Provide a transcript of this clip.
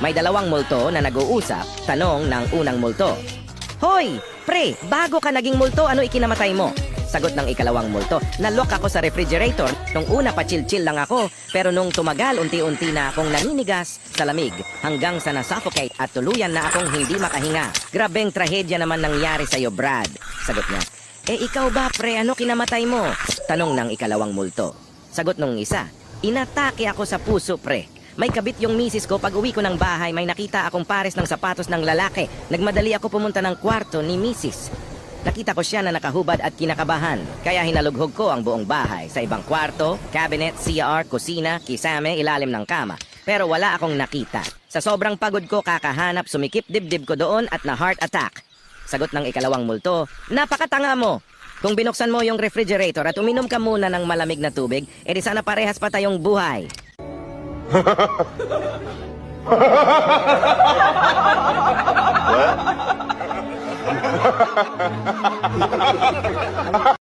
May dalawang multo na nag-uusap, tanong ng unang multo. Hoy, pre, bago ka naging multo, ano ikinamatay mo? Sagot ng ikalawang multo, nalok ako sa refrigerator. Nung una pa chill-chill lang ako, pero nung tumagal, unti-unti na akong naninigas sa lamig hanggang sa nasuffocate at tuluyan na akong hindi makahinga. Grabeng trahedya naman nangyari sa'yo, Brad. Sagot niya, ikaw ba, pre, ano kinamatay mo? Tanong ng ikalawang multo. Sagot nung isa, inatake ako sa puso, pre. May kabit yung misis ko, pag uwi ko ng bahay, may nakita akong pares ng sapatos ng lalaki. Nagmadali ako pumunta ng kwarto ni misis. Nakita ko siya na nakahubad at kinakabahan, kaya hinalughog ko ang buong bahay sa ibang kwarto, cabinet, CR, kusina, kisame, ilalim ng kama. Pero wala akong nakita. Sa sobrang pagod ko kakahanap, sumikip dibdib ko doon at na heart attack. Sagot ng ikalawang multo, napakatanga mo! Kung binuksan mo yung refrigerator at uminom ka muna ng malamig na tubig, edi sana parehas pa tayong buhay. What?